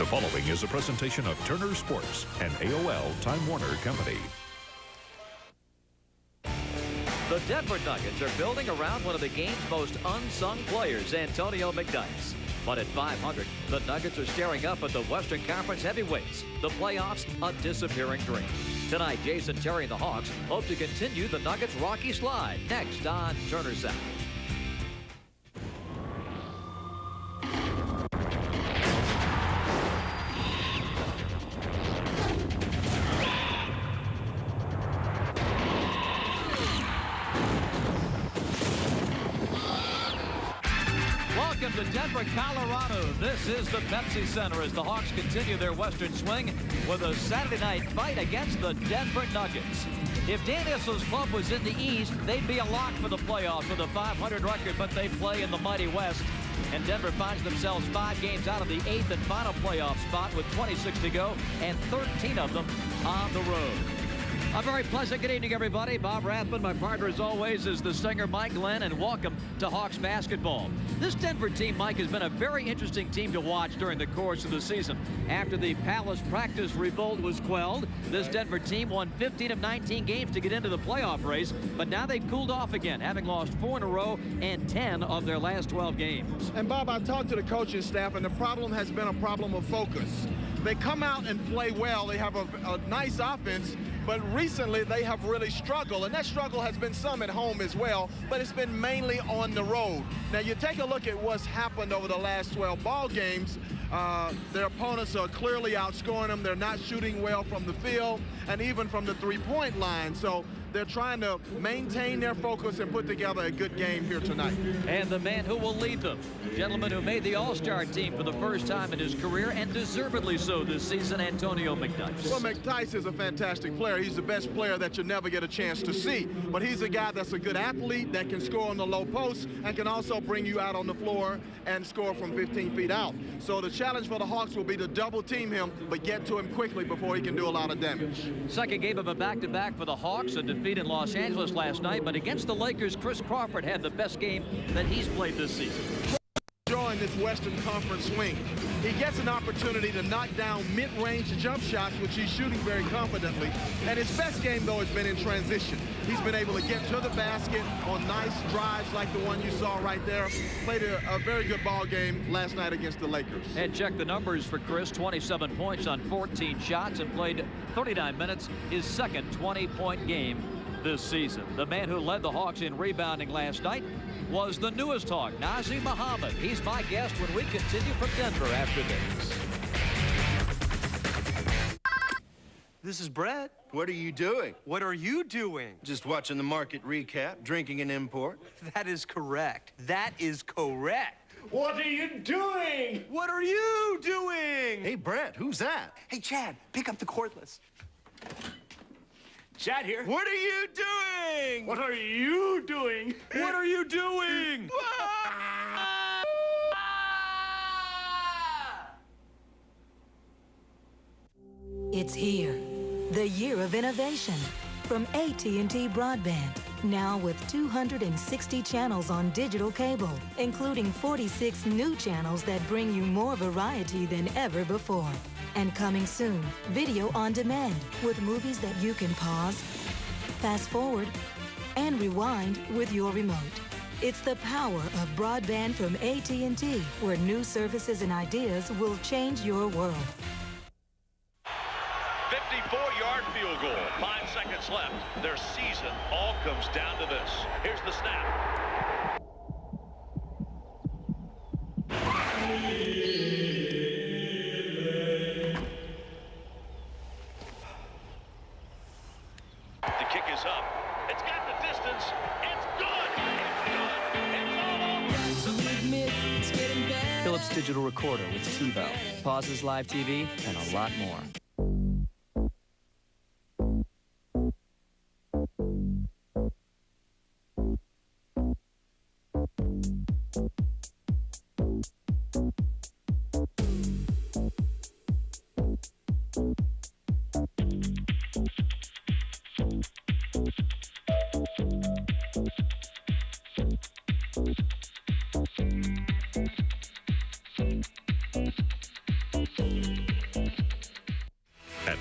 The following is a presentation of Turner Sports and AOL Time Warner Company. The Denver Nuggets are building around one of the game's most unsung players, Antonio McDyess. But at 500, the Nuggets are staring up at the Western Conference heavyweights. The playoffs, a disappearing dream. Tonight, Jason Terry and the Hawks hope to continue the Nuggets' rocky slide. Next on Turner South. Welcome to Denver, Colorado. This is the Pepsi Center as the Hawks continue their western swing with a Saturday night fight against the Denver Nuggets. If Dan Issel's club was in the East, they'd be a lock for the playoffs with a 500 record, but they play in the mighty West. And Denver finds themselves 5 games out of the 8th and final playoff spot with 26 to go and 13 of them on the road. A very pleasant good evening, everybody. Bob Rathman, my partner as always, is the singer Mike Glenn, and welcome to Hawks basketball. This Denver team, Mike, has been a very interesting team to watch during the course of the season. After the Palace practice revolt was quelled, this Denver team won 15 of 19 games to get into the playoff race, but now they've cooled off again, having lost 4 in a row and 10 of their last 12 games. And Bob, I talked to the coaching staff, and the problem has been a problem of focus. They come out and play well. They have a nice offense, but recently they have really struggled, and that struggle has been some at home as well, but it's been mainly on the road. Now, you take a look at what's happened over the last 12 ball games. Their opponents are clearly outscoring them. They're not shooting well from the field and even from the three-point line. So they're trying to maintain their focus and put together a good game here tonight. And the man who will lead them, the gentleman who made the All-Star team for the first time in his career, and deservedly so this season, Antonio McDyess. Well, McDyess is a fantastic player. He's the best player that you never get a chance to see. But he's a guy that's a good athlete that can score on the low post and can also bring you out on the floor and score from 15 feet out. So the challenge for the Hawks will be to double team him, but get to him quickly before he can do a lot of damage. Second game of a back-to-back for the Hawks, a defeat in Los Angeles last night, but against the Lakers, Chris Crawford had the best game that he's played this season. Enjoying this Western Conference swing. He gets an opportunity to knock down mid-range jump shots, which he's shooting very confidently. And his best game, though, has been in transition. He's been able to get to the basket on nice drives like the one you saw right there. Played a very good ball game last night against the Lakers. And check the numbers for Chris, 27 points on 14 shots and played 39 minutes, his second 20-point game this season. The man who led the Hawks in rebounding last night was the newest Hawk, Nazr Mohammed. He's my guest when we continue from Denver after this. This is Brett. What are you doing? What are you doing? Just watching the market recap, drinking an import. That is correct. That is correct. What are you doing? What are you doing? Hey, Brett, who's that? Hey, Chad, pick up the cordless. Chad here. What are you doing? What are you doing? What are you doing? It's here, the year of innovation from AT&T Broadband. Now with 260 channels on digital cable, including 46 new channels that bring you more variety than ever before. And coming soon, video on demand with movies that you can pause, fast forward, and rewind with your remote. It's the power of broadband from AT&T, where new services and ideas will change your world. 54-yard field goal. 5 seconds left. Their season all comes down to this. Here's the snap. The kick is up. It's got the distance. It's good. It's good. It's all over. Philips Digital Recorder with TiVo. Pauses, live TV, and a lot more.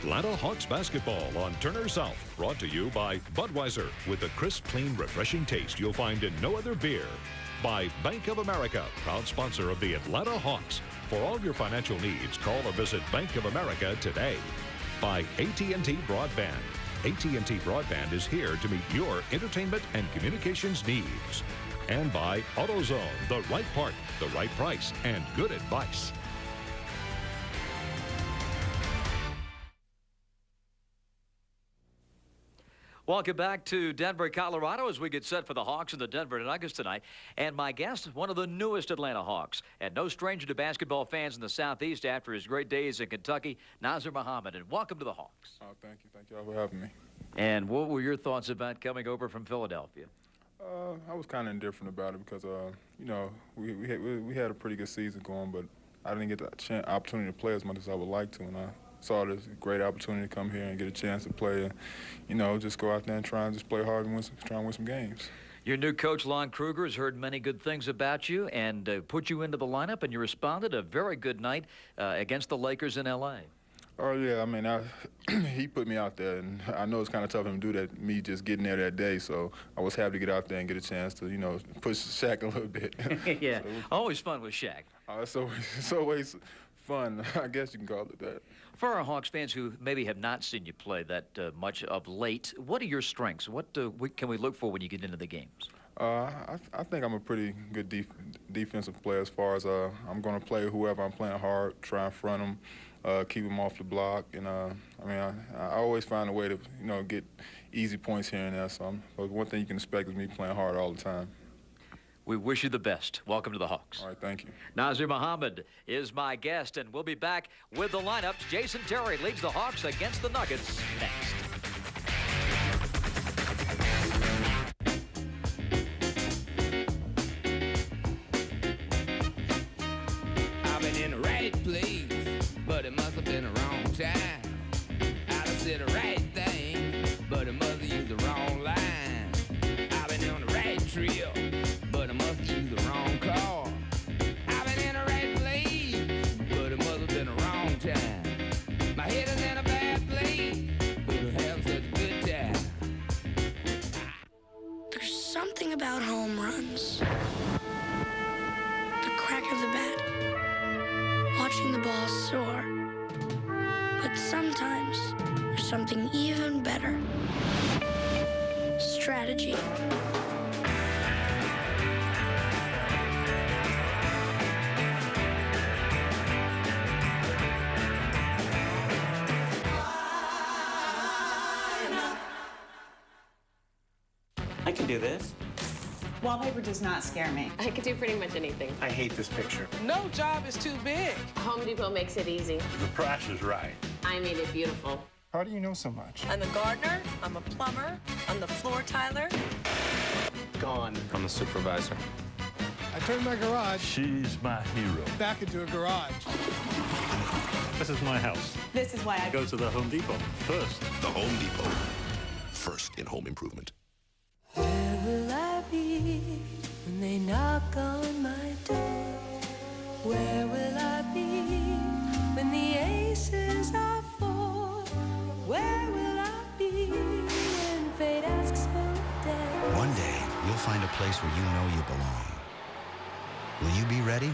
Atlanta Hawks basketball on Turner South. Brought to you by Budweiser, with the crisp, clean, refreshing taste you'll find in no other beer. By Bank of America, proud sponsor of the Atlanta Hawks. For all your financial needs, call or visit Bank of America today. By AT&T Broadband. AT&T Broadband is here to meet your entertainment and communications needs. And by AutoZone, the right part, the right price, and good advice. Welcome back to Denver, Colorado, as we get set for the Hawks and the Denver Nuggets tonight. And my guest, one of the newest Atlanta Hawks, and no stranger to basketball fans in the Southeast after his great days in Kentucky, Nazr Mohammed. And welcome to the Hawks. Oh, thank you. Thank you all for having me. And what were your thoughts about coming over from Philadelphia? I was kind of indifferent about it because, you know, we had a pretty good season going, but I didn't get the opportunity to play as much as I would like to, and I saw this great opportunity to come here and get a chance to play and, you know, just go out there and try and just play hard and try and win some games. Your new coach, Lon Kruger, has heard many good things about you and put you into the lineup, and you responded. A very good night against the Lakers in L.A. Oh, yeah, I mean, he put me out there, and I know it's kind of tough for him to do that, me just getting there that day, so I was happy to get out there and get a chance to, you know, push Shaq a little bit. Yeah, so, always fun with Shaq. It's always fun, I guess you can call it that. For our Hawks fans who maybe have not seen you play that much of late, what are your strengths? What can we look for when you get into the games? I think I'm a pretty good defensive player as far as I'm going to play whoever I'm playing hard, try and front them, keep them off the block. And, I mean, I always find a way to, you know, get easy points here and there. So one thing you can expect is me playing hard all the time. We wish you the best. Welcome to the Hawks. All right, thank you. Nazr Mohammed is my guest, and we'll be back with the lineups. Jason Terry leads the Hawks against the Nuggets next. I've been in the right place, but it must have been the wrong time. I'd have said the right thing, but it must have used the wrong line. I've been on the right trail, but I must use the wrong car. I've been in the right place, but it must have been the wrong time. My head is in a bad place, but I have such a good time. There's something about home runs. The crack of the bat, watching the ball soar. But sometimes there's something even better. Strategy. I can do this. Wallpaper does not scare me. I could do pretty much anything. I hate this picture. No job is too big. Home Depot makes it easy. The price is right. I made it beautiful. How do you know so much? I'm a gardener, I'm a plumber, I'm the floor tiler. Gone. I'm the supervisor. I turned my garage. She's my hero. Back into a garage. This is my house. This is why I go to the Home Depot first. The Home Depot, first in home improvement. Where will I be when they knock on my door? Where will I be when the aces are four? Where will I be when fate asks for a day? One day, you'll find a place where you know you belong. Will you be ready?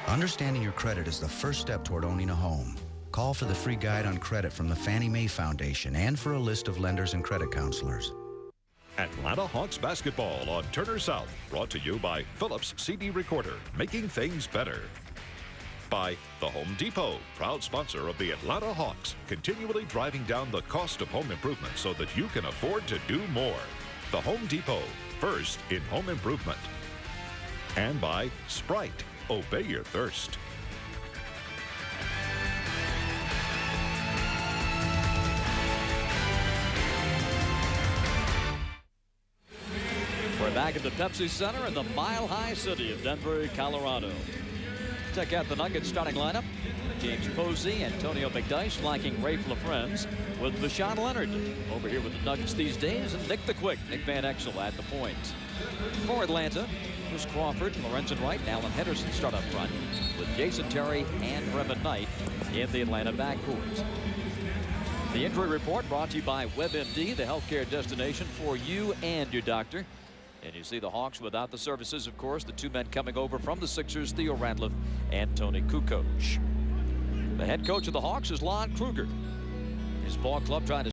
Understanding your credit is the first step toward owning a home. Call for the free guide on credit from the Fannie Mae Foundation and for a list of lenders and credit counselors. Atlanta Hawks basketball on Turner South, brought to you by Philips CD Recorder, making things better. By the Home Depot, proud sponsor of the Atlanta Hawks, continually driving down the cost of home improvement so that you can afford to do more. The Home Depot, first in home improvement. And by Sprite, obey your thirst. We're back at the Pepsi Center in the mile-high city of Denver, Colorado. Check out the Nuggets starting lineup. James Posey, Antonio McDyess flanking Rafe LaFrentz with Vashawn Leonard. Over here with the Nuggets these days, and Nick the Quick, Nick Van Exel at the point. For Atlanta, Chris Crawford, Lorenzen Wright, and Alan Henderson start up front with Jason Terry and Brevin Knight in the Atlanta backcourt. The injury report brought to you by WebMD, the healthcare destination for you and your doctor. And you see the Hawks without the services, of course, the two men coming over from the Sixers, Theo Ratliff and Tony Kukoc. The head coach of the Hawks is Lon Kruger. His ball club trying to